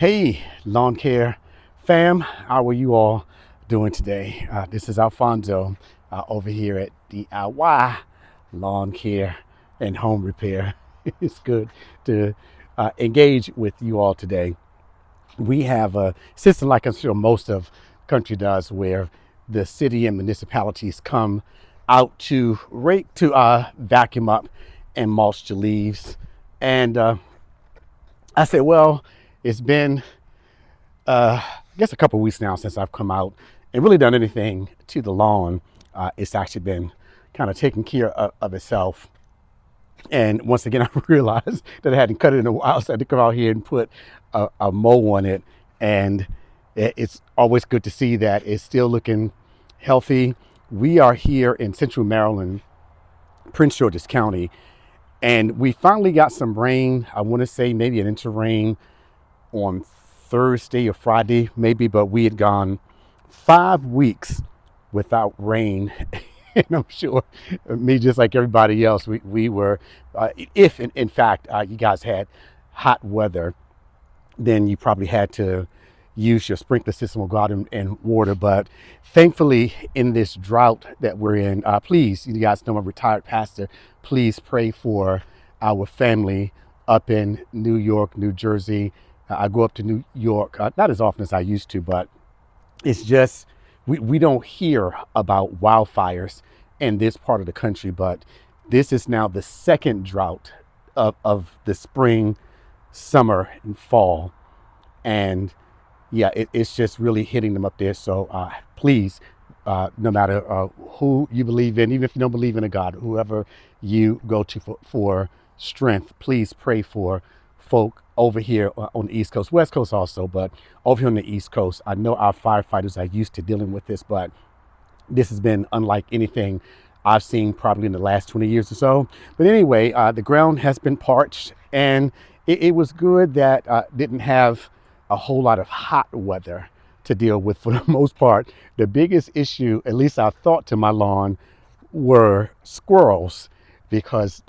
Hey, lawn care fam, how are you all doing today? This is Alfonso over here at DIY Lawn Care and Home Repair. It's good to engage with you all today. We have a system like I'm sure most of country does, where the city and municipalities come out to rake to vacuum up and mulch the leaves. And I said, well, it's been I guess a couple of weeks now since I've come out and really done anything to the lawn. It's actually been kind of taking care of itself. And once again, I realized that I hadn't cut it in a while, so I had to come out here and put a mow on it. And it's always good to see that it's still looking healthy. We are here in Central Maryland, Prince George's County, and we finally got some rain. I want to say maybe an inch of rain on Thursday or Friday, maybe, but we had gone 5 weeks without rain. And I'm sure me, just like everybody else, we were, if in fact you guys had hot weather, then you probably had to use your sprinkler system or go out and water. But thankfully, in this drought that we're in, please, you guys know I'm a retired pastor, please pray for our family up in New York, New Jersey. I go up to New York, not as often as I used to, but it's just, we don't hear about wildfires in this part of the country, but this is now the second drought of the spring, summer, and fall. And yeah, it's just really hitting them up there. So please, no matter who you believe in, even if you don't believe in a God, whoever you go to for strength, please pray for folk over here on the East Coast, West Coast also, but over here on the East Coast. I know our firefighters are used to dealing with this, but this has been unlike anything I've seen probably in the last 20 years or so. But anyway, the ground has been parched, and it was good that didn't have a whole lot of hot weather to deal with for the most part. The biggest issue, at least I thought, to my lawn were squirrels, because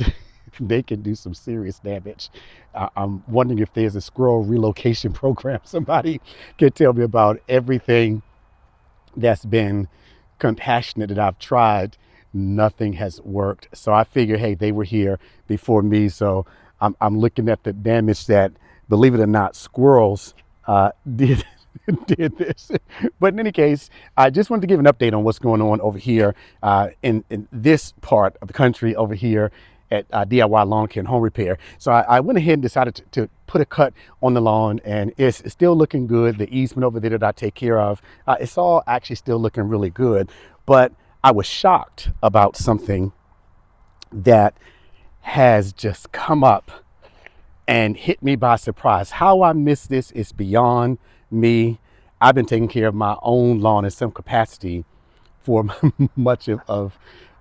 they can do some serious damage. I'm wondering if there's a squirrel relocation program. Somebody can tell me about everything that's been compassionate that I've tried. Nothing has worked. So I figure, hey, they were here before me. So I'm looking at the damage that, believe it or not, squirrels did did this. But in any case, I just wanted to give an update on what's going on over here in this part of the country over here at DIY Lawn Care and Home Repair. So I went ahead and decided to put a cut on the lawn, and it's still looking good. The easement over there that I take care of, it's all actually still looking really good. But I was shocked about something that has just come up and hit me by surprise. How I missed this is beyond me. I've been taking care of my own lawn in some capacity for much of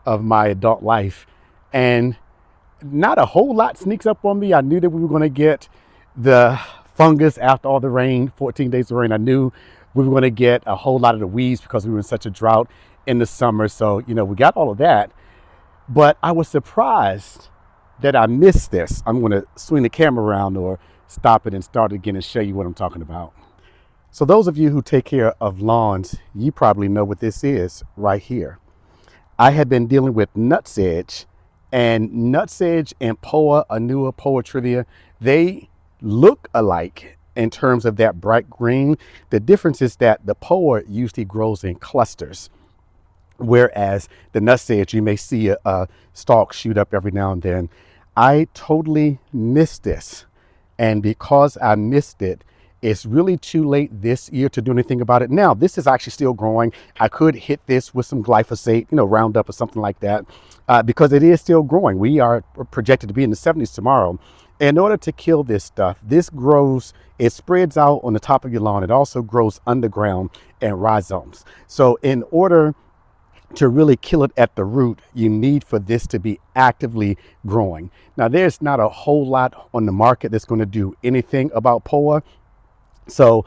my adult life, and not a whole lot sneaks up on me. I knew that we were going to get the fungus after all the rain, 14 days of rain. I knew we were going to get a whole lot of the weeds because we were in such a drought in the summer. So, we got all of that. But I was surprised that I missed this. I'm going to swing the camera around or stop it and start again and show you what I'm talking about. So those of you who take care of lawns, you probably know what this is right here. I had been dealing with nutsedge, and nutsedge and Poa annua, Poa trivia, they look alike in terms of that bright green. The difference is that the Poa usually grows in clusters, whereas the nutsedge, you may see a stalk shoot up every now and then. I totally missed this, and because I missed it, it's really too late this year to do anything about it. Now, this is actually still growing. I could hit this with some glyphosate, Roundup or something like that, because it is still growing. We are projected to be in the 70s tomorrow. In order to kill this stuff, this grows, it spreads out on the top of your lawn. It also grows underground and rhizomes. So in order to really kill it at the root, you need for this to be actively growing. Now, there's not a whole lot on the market that's going to do anything about Poa. So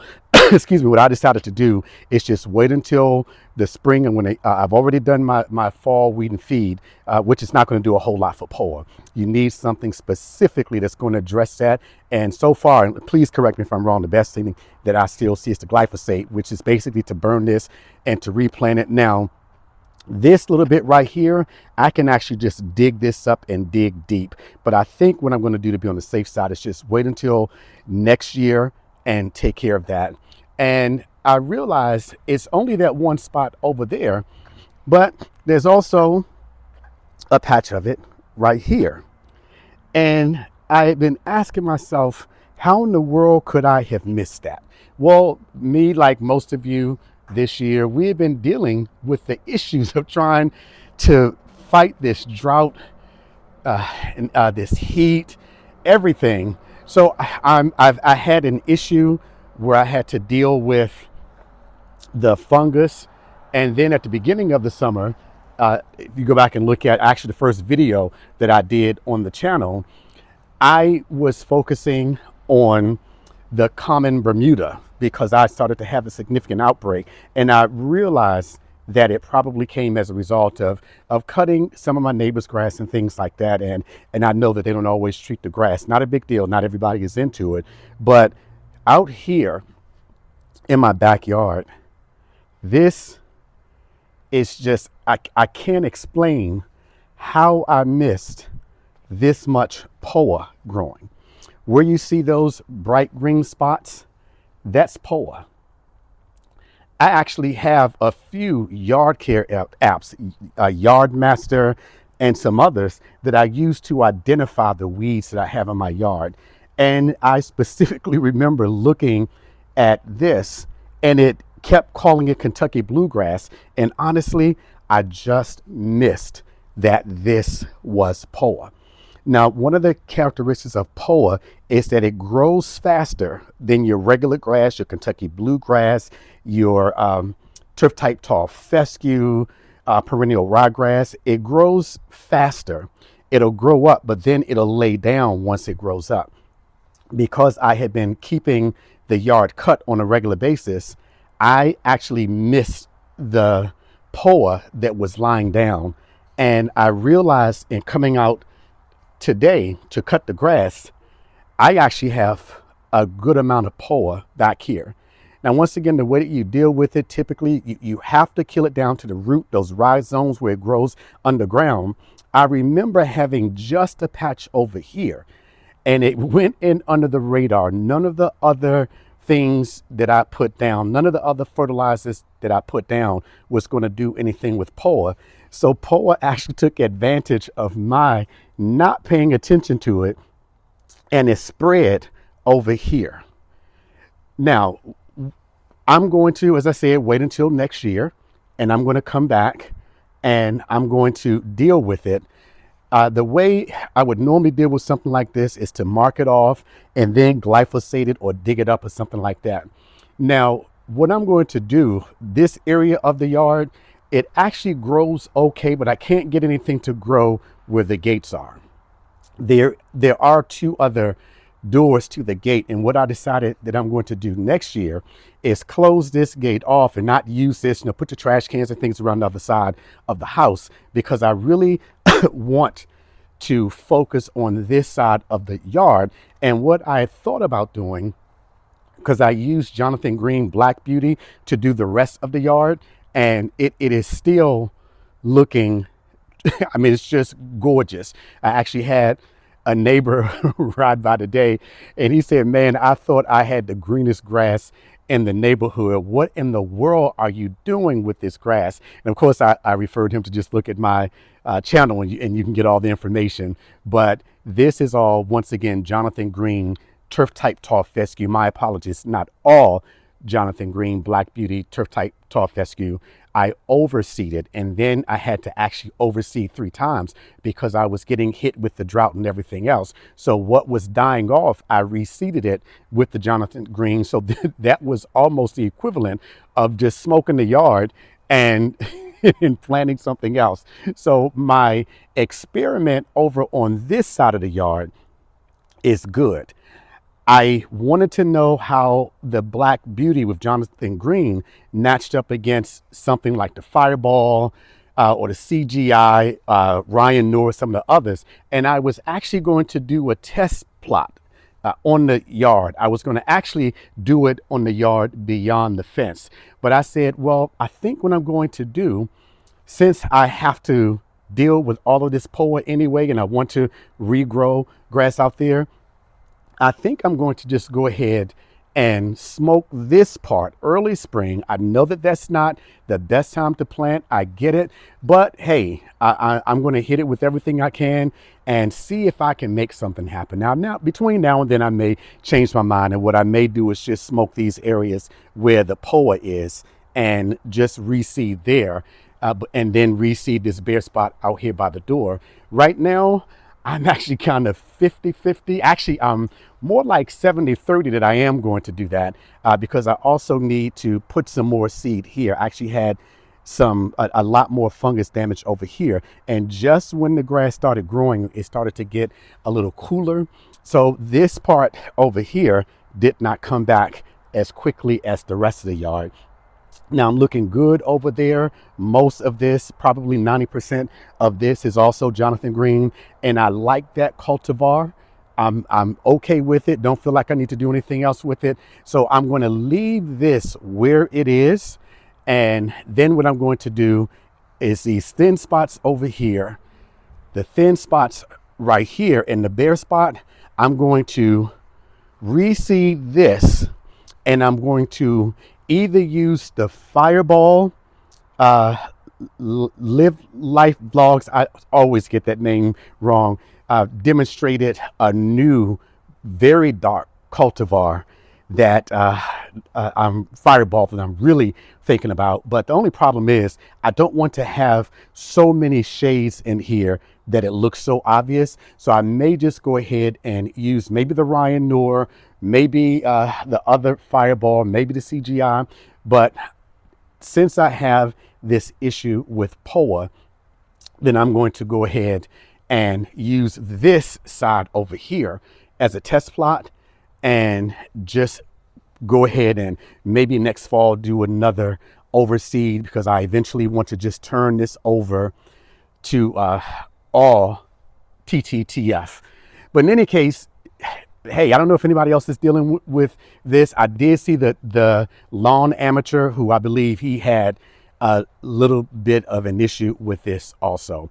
excuse me, what I decided to do is just wait until the spring, and when I've already done my fall weed and feed, which is not going to do a whole lot for POA. You need something specifically that's going to address that. And so far, and please correct me if I'm wrong, the best thing that I still see is the glyphosate, which is basically to burn this and to replant it. Now, this little bit right here, I can actually just dig this up and dig deep. But I think what I'm going to do to be on the safe side is just wait until next year and take care of that. And I realized it's only that one spot over there, but there's also a patch of it right here. And I've been asking myself, how in the world could I have missed that? Well, me, like most of you this year, we've been dealing with the issues of trying to fight this drought, and this heat, everything. So I had an issue where I had to deal with the fungus. And then at the beginning of the summer, if you go back and look at actually the first video that I did on the channel, I was focusing on the common Bermuda because I started to have a significant outbreak. And I realized that it probably came as a result of cutting some of my neighbor's grass and things like that. And I know that they don't always treat the grass. Not a big deal. Not everybody is into it. But out here in my backyard, this is just, I can't explain how I missed this much POA growing. Where you see those bright green spots, that's POA. I actually have a few yard care apps, Yard Master and some others that I use to identify the weeds that I have in my yard. And I specifically remember looking at this, and it kept calling it Kentucky bluegrass. And honestly, I just missed that this was POA. Now, one of the characteristics of POA is that it grows faster than your regular grass, your Kentucky bluegrass, your turf type tall fescue, perennial ryegrass. It grows faster. It'll grow up, but then it'll lay down once it grows up. Because I had been keeping the yard cut on a regular basis, I actually missed the POA that was lying down. And I realized in coming out today to cut the grass, I actually have a good amount of POA back here. Now, once again, the way that you deal with it, typically you have to kill it down to the root, those rhizomes where it grows underground. I remember having just a patch over here, and it went in under the radar. None of the other things that I put down, none of the other fertilizers that I put down was going to do anything with POA. So POA actually took advantage of my not paying attention to it, and it spread over here. Now, I'm going to, as I said, wait until next year, and I'm going to come back and I'm going to deal with it. The way I would normally deal with something like this is to mark it off and then glyphosate it or dig it up or something like that. Now, what I'm going to do, this area of the yard, it actually grows okay, but I can't get anything to grow where the gates are. There are two other doors to the gate, and what I decided that I'm going to do next year is close this gate off and not use this, put your trash cans and things around the other side of the house, because I really want to focus on this side of the yard. And what I thought about doing, because I used Jonathan Green Black Beauty to do the rest of the yard, and it is still looking, I mean, it's just gorgeous. I actually had a neighbor ride by today, and he said, man, I thought I had the greenest grass in the neighborhood. What in the world are you doing with this grass? And of course, I referred him to just look at my channel, and you can get all the information. But this is all, once again, Jonathan Green turf type tall fescue. My apologies, not all Jonathan Green Black Beauty turf type tall fescue. I overseeded, and then I had to actually overseed 3 times because I was getting hit with the drought and everything else. So what was dying off, I reseeded it with the Jonathan Green. So that was almost the equivalent of just smoking the yard and and planting something else. So my experiment over on this side of the yard is good. I wanted to know how the Black Beauty with Jonathan Green matched up against something like the Fireball or the CGI, Ryan Noor, some of the others. And I was actually going to do a test plot on the yard. I was going to actually do it on the yard beyond the fence. But I said, well, I think what I'm going to do, since I have to deal with all of this POA anyway, and I want to regrow grass out there, I think I'm going to just go ahead and smoke this part early spring. I know that that's not the best time to plant. I get it. But hey, I'm going to hit it with everything I can and see if I can make something happen. Now, between now and then, I may change my mind. And what I may do is just smoke these areas where the POA is and just reseed there. And then reseed this bare spot out here by the door. Right now, I'm actually kind of 50-50. Actually, I'm more like 70-30 that I am going to do that because I also need to put some more seed here. I actually had a lot more fungus damage over here. And just when the grass started growing, it started to get a little cooler. So this part over here did not come back as quickly as the rest of the yard. Now I'm looking good over there. Most of this, probably 90% of this, is also Jonathan Green, and I like that cultivar. I'm okay with it. Don't feel like I need to do anything else with it. So I'm going to leave this where it is, and then what I'm going to do is these thin spots over here, the thin spots right here in the bare spot, I'm going to reseed this, and I'm going to either use the Fireball Live Life Vlogs, I always get that name wrong, demonstrated a new very dark cultivar that I'm Fireball that I'm really thinking about. But the only problem is I don't want to have so many shades in here that it looks so obvious. So I may just go ahead and use maybe the Ryan Noor, maybe the other Fireball, maybe the CGI. But since I have this issue with POA, then I'm going to go ahead and use this side over here as a test plot and just go ahead and maybe next fall do another overseed, because I eventually want to just turn this over to all TTTF. But in any case, hey, I don't know if anybody else is dealing with this. I did see the lawn amateur, who I believe he had a little bit of an issue with this also.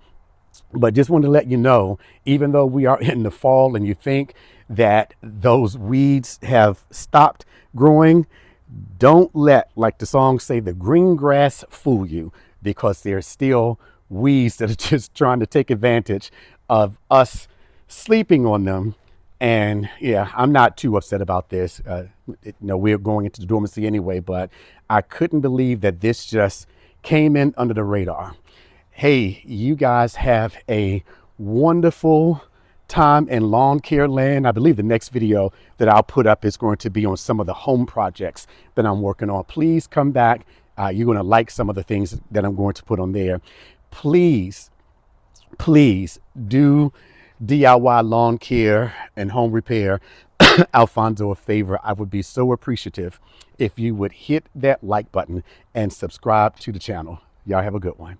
But just wanted to let you know, even though we are in the fall and you think that those weeds have stopped growing, don't let, like the song say, the green grass fool you, because there's still weeds that are just trying to take advantage of us sleeping on them. And yeah, I'm not too upset about this. We're going into the dormancy anyway, but I couldn't believe that this just came in under the radar. Hey, you guys have a wonderful time in lawn care land. I believe the next video that I'll put up is going to be on some of the home projects that I'm working on. Please come back. You're going to like some of the things that I'm going to put on there. Please do DIY lawn care and home repair Alfonso a favor. I would be so appreciative if you would hit that like button and subscribe to the channel. Y'all have a good one.